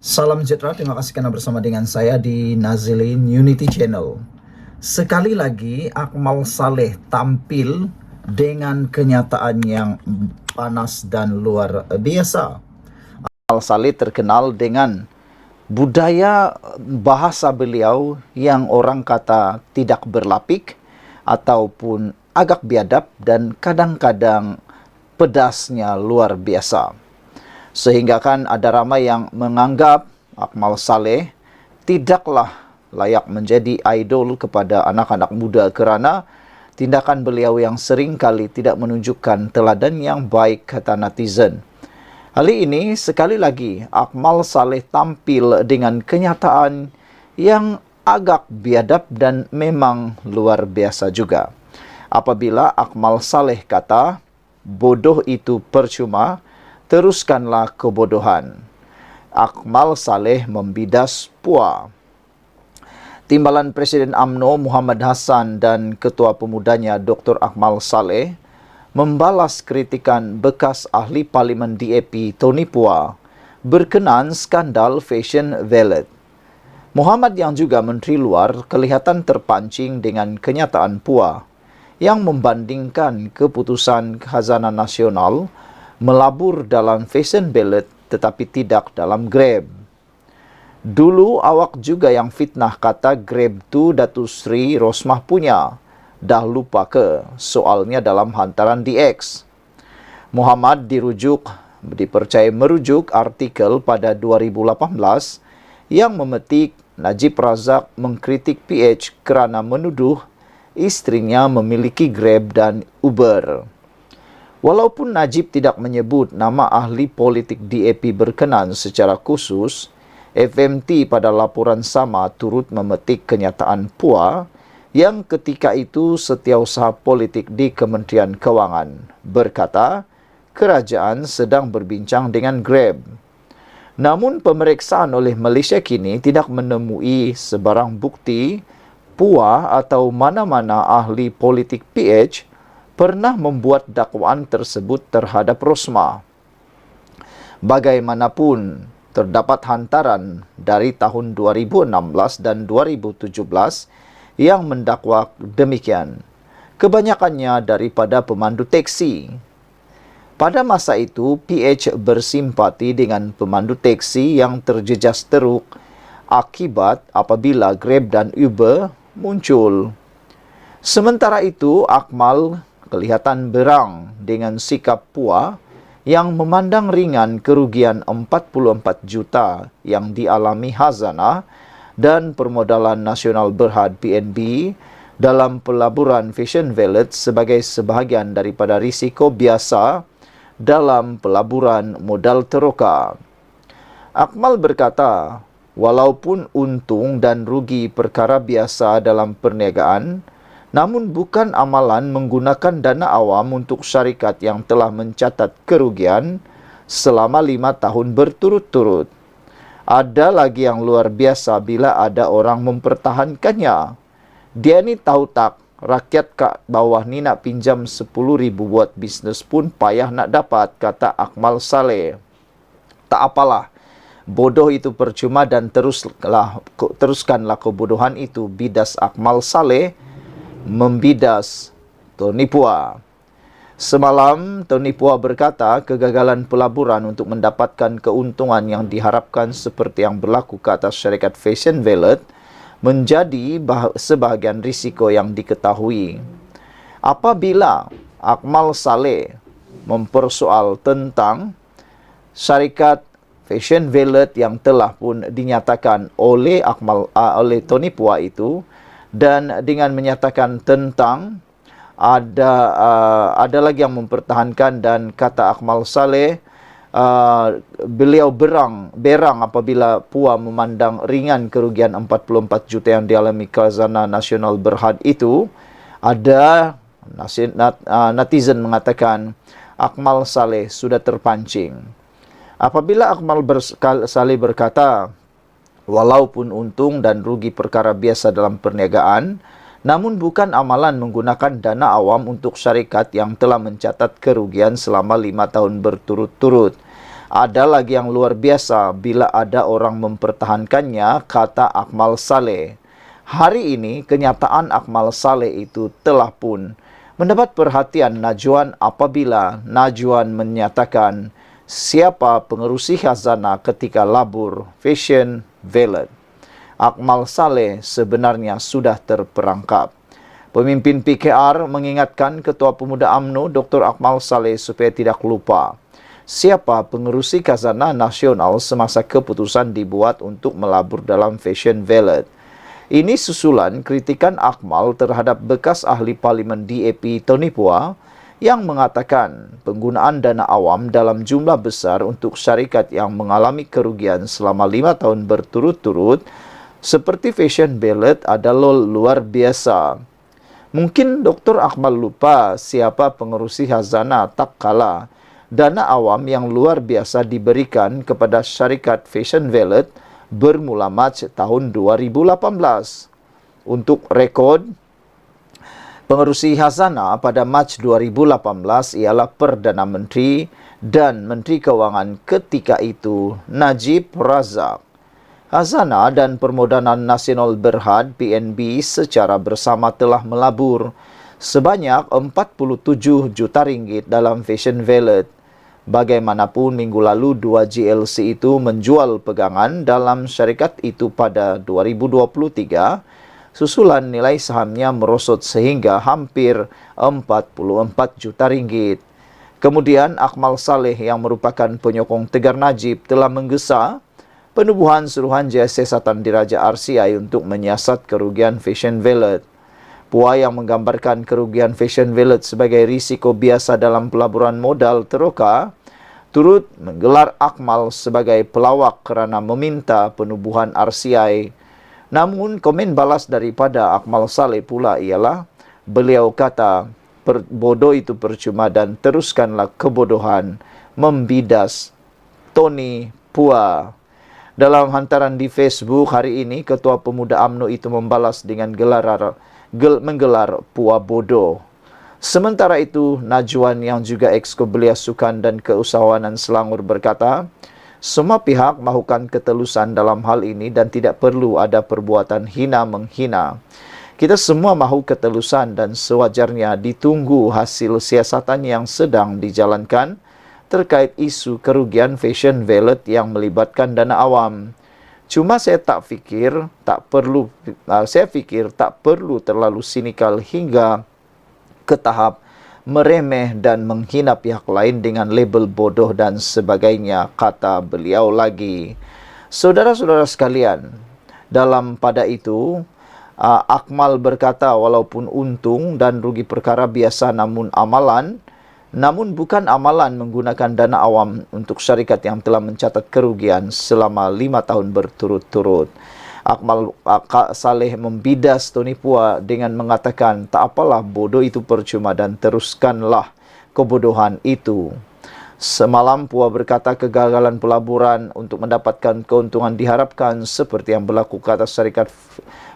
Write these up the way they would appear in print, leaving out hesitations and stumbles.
Salam sejahtera, terima kasih karena bersama dengan saya di Nazilin Unity Channel. Sekali lagi, Akmal Saleh tampil dengan kenyataan yang panas dan luar biasa. Akmal Saleh terkenal dengan budaya bahasa beliau yang orang kata tidak berlapik ataupun agak biadab dan kadang-kadang pedasnya luar biasa. Sehingga kan ada ramai yang menganggap Akmal Saleh tidaklah layak menjadi idol kepada anak-anak muda kerana tindakan beliau yang sering kali tidak menunjukkan teladan yang baik, kata netizen. Kali ini sekali lagi Akmal Saleh tampil dengan kenyataan yang agak biadab dan memang luar biasa juga. Apabila Akmal Saleh kata, bodoh itu percuma, teruskanlah kebodohan. Akmal Saleh membidas PUA. Timbalan Presiden UMNO Muhammad Hassan dan Ketua Pemudanya Dr. Akmal Saleh membalas kritikan bekas ahli Parlimen DAP Tony PUA berkenaan skandal Fashion Valet. Muhammad yang juga Menteri Luar kelihatan terpancing dengan kenyataan PUA yang membandingkan keputusan Khazanah Nasional melabur dalam Fashion Valet tetapi tidak dalam Grab. Dulu awak juga yang fitnah kata Grab tu Datuk Seri Rosmah punya. Dah lupa ke soalnya dalam hantaran DX. Muhammad dipercaya merujuk artikel pada 2018 yang memetik Najib Razak mengkritik PH kerana menuduh istrinya memiliki Grab dan Uber. Walaupun Najib tidak menyebut nama ahli politik DAP berkenan secara khusus, FMT pada laporan sama turut memetik kenyataan PUA yang ketika itu setiausaha politik di Kementerian Kewangan berkata, kerajaan sedang berbincang dengan Grab. Namun pemeriksaan oleh Malaysia kini tidak menemui sebarang bukti PUA atau mana-mana ahli politik PH pernah membuat dakwaan tersebut terhadap Rosmah. Bagaimanapun, terdapat hantaran dari tahun 2016 dan 2017 yang mendakwa demikian. Kebanyakannya daripada pemandu teksi. Pada masa itu, PH bersimpati dengan pemandu teksi yang terjejas teruk akibat apabila Grab dan Uber muncul. Sementara itu, Akmal kelihatan berang dengan sikap PUA yang memandang ringan kerugian 44 juta yang dialami Khazanah dan Permodalan Nasional Berhad PNB dalam pelaburan Fashion Valet sebagai sebahagian daripada risiko biasa dalam pelaburan modal teroka. Akmal berkata, walaupun untung dan rugi perkara biasa dalam perniagaan, namun bukan amalan menggunakan dana awam untuk syarikat yang telah mencatat kerugian selama 5 tahun berturut-turut. Ada lagi yang luar biasa bila ada orang mempertahankannya. Dia ni tahu tak, rakyat kat bawah ni nak pinjam 10,000 buat bisnes pun payah nak dapat, kata Akmal Saleh. Tak apalah, bodoh itu percuma dan teruskanlah kebodohan itu, bidas Akmal Saleh membidas Tony PUA. Semalam, Tony PUA berkata kegagalan pelaburan untuk mendapatkan keuntungan yang diharapkan seperti yang berlaku ke atas syarikat Fashion Valet menjadi sebahagian risiko yang diketahui. Apabila Akmal Saleh mempersoal tentang syarikat Fashion Valet yang telah pun dinyatakan oleh Tony PUA itu, dan dengan menyatakan tentang ada lagi yang mempertahankan, dan kata Akmal Saleh beliau berang apabila PUA memandang ringan kerugian 44 juta yang dialami Khazanah Nasional Berhad itu. Ada netizen mengatakan Akmal Saleh sudah terpancing. Apabila Akmal Saleh berkata, walaupun untung dan rugi perkara biasa dalam perniagaan, namun bukan amalan menggunakan dana awam untuk syarikat yang telah mencatat kerugian selama 5 tahun berturut-turut. Ada lagi yang luar biasa bila ada orang mempertahankannya, kata Akmal Saleh. Hari ini kenyataan Akmal Saleh itu telah pun mendapat perhatian Najwan apabila Najwan menyatakan siapa pengerusi khazanah ketika labur Fashion Valet. Akmal Saleh sebenarnya sudah terperangkap. Pemimpin PKR mengingatkan Ketua Pemuda UMNO Dr. Akmal Saleh supaya tidak lupa siapa pengerusi khazanah nasional semasa keputusan dibuat untuk melabur dalam Fashion Valet. Ini susulan kritikan Akmal terhadap bekas ahli parlimen DAP Tony Pua yang mengatakan penggunaan dana awam dalam jumlah besar untuk syarikat yang mengalami kerugian selama 5 tahun berturut-turut seperti Fashion Valet adalah luar biasa. Mungkin Dr. Akmal lupa siapa pengerusi khazanah tak kala dana awam yang luar biasa diberikan kepada syarikat Fashion Valet bermula Mac tahun 2018. Untuk rekod, pengerusi khazanah pada Mac 2018 ialah Perdana Menteri dan Menteri Keuangan ketika itu Najib Razak. Khazanah dan Permodanan Nasional Berhad PNB secara bersama telah melabur sebanyak 47 juta ringgit dalam Fashion Valet. Bagaimanapun minggu lalu 2 GLC itu menjual pegangan dalam syarikat itu pada 2023, susulan nilai sahamnya merosot sehingga hampir 44 juta ringgit. Kemudian Akmal Saleh yang merupakan penyokong Tegar Najib telah menggesa penubuhan suruhan Siasatan Diraja RCI untuk menyiasat kerugian Fashion Valet. Pua yang menggambarkan kerugian Fashion Valet sebagai risiko biasa dalam pelaburan modal teroka, turut menggelar Akmal sebagai pelawak kerana meminta penubuhan RCI. Namun, komen balas daripada Akmal Saleh pula ialah, beliau kata, bodoh itu percuma dan teruskanlah kebodohan, membidas Tony Pua. Dalam hantaran di Facebook hari ini, Ketua Pemuda UMNO itu membalas dengan menggelar Pua bodoh. Sementara itu, Najwan yang juga ex-Kebelia Sukan dan Keusahawanan Selangor berkata, semua pihak mahukan ketelusan dalam hal ini dan tidak perlu ada perbuatan hina menghina. Kita semua mahu ketelusan dan sewajarnya ditunggu hasil siasatan yang sedang dijalankan terkait isu kerugian Fashion Valet yang melibatkan dana awam. Cuma saya fikir tak perlu terlalu sinikal hingga ke tahap meremeh dan menghina pihak lain dengan label bodoh dan sebagainya, kata beliau lagi. Saudara-saudara sekalian, dalam pada itu, Akmal berkata walaupun untung dan rugi perkara biasa namun bukan amalan menggunakan dana awam untuk syarikat yang telah mencatat kerugian selama 5 tahun berturut-turut. Akmal Saleh membidas Tony Pua dengan mengatakan tak apalah, bodoh itu percuma dan teruskanlah kebodohan itu. Semalam Pua berkata kegagalan pelaburan untuk mendapatkan keuntungan diharapkan seperti yang berlaku ke atas syarikat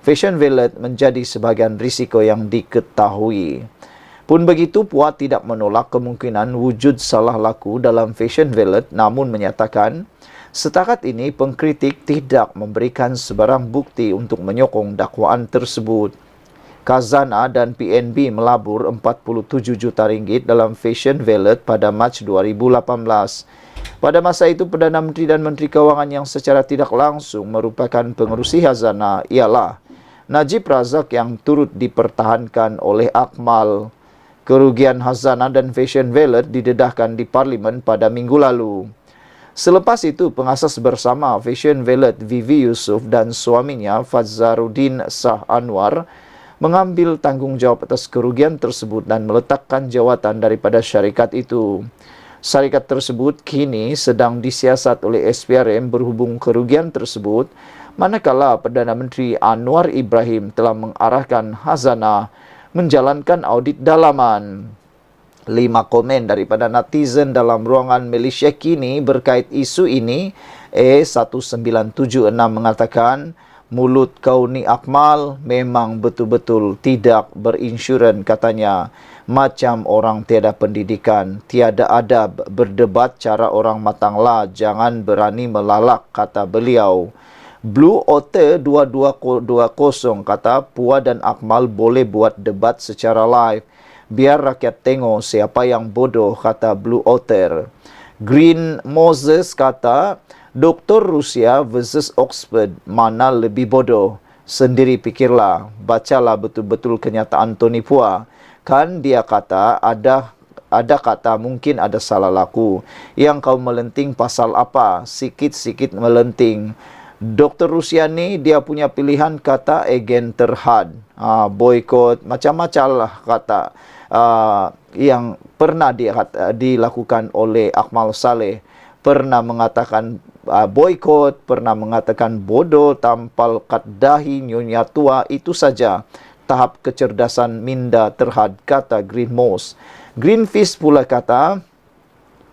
Fashion Valet menjadi sebahagian risiko yang diketahui. Pun begitu, Pua tidak menolak kemungkinan wujud salah laku dalam Fashion Valet, namun menyatakan setakat ini pengkritik tidak memberikan sebarang bukti untuk menyokong dakwaan tersebut. Khazanah dan PNB melabur 47 juta ringgit dalam Fashion Valet pada Mac 2018. Pada masa itu, Perdana Menteri dan Menteri Keuangan yang secara tidak langsung merupakan pengerusi khazanah ialah Najib Razak yang turut dipertahankan oleh Akmal. Kerugian khazanah dan Fashion Valet didedahkan di Parlimen pada minggu lalu. Selepas itu, pengasas bersama Fashion Valet Vivi Yusof dan suaminya Fazzaruddin Shah Anwar mengambil tanggungjawab atas kerugian tersebut dan meletakkan jawatan daripada syarikat itu. Syarikat tersebut kini sedang disiasat oleh SPRM berhubung kerugian tersebut, manakala Perdana Menteri Anwar Ibrahim telah mengarahkan khazanah menjalankan audit dalaman. 5 komen daripada netizen dalam ruangan Malaysia kini berkait isu ini. 1976 mengatakan, mulut kau ni Akmal memang betul-betul tidak berinsurans, katanya. macam orang tiada pendidikan, tiada adab, berdebat cara orang matanglah, jangan berani melalak, kata beliau. Blue Otter 2220 kata, Puah dan Akmal boleh buat debat secara live. Biar rakyat tengok siapa yang bodoh, kata Blue Otter. Green Moses kata, Doktor Rusia versus Oxford, mana lebih bodoh? Sendiri fikirlah, bacalah betul-betul kenyataan Tony Puah. Kan dia kata ada kata mungkin ada salah laku. Yang kau melenting pasal apa? Sikit-sikit melenting. Doktor Rusia ni dia punya pilihan kata agen terhad, boykot, macam-macam lah kata yang pernah dilakukan oleh Akmal Saleh. Pernah mengatakan boykot, pernah mengatakan bodoh, tampal kat dahi, nyonya tua, itu saja tahap kecerdasan minda terhad, kata Green Moss. Greenfish pula kata,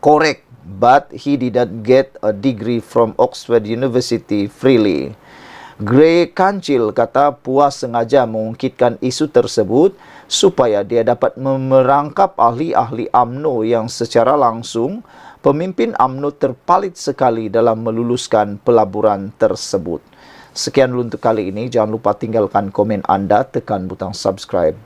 correct, but he didn't get a degree from Oxford University freely. Grey Kancil kata, Puah sengaja mengungkitkan isu tersebut supaya dia dapat merangkap ahli-ahli UMNO yang secara langsung pemimpin UMNO terpalit sekali dalam meluluskan pelaburan tersebut. Sekian dulu untuk kali ini. Jangan lupa tinggalkan komen anda, tekan butang subscribe.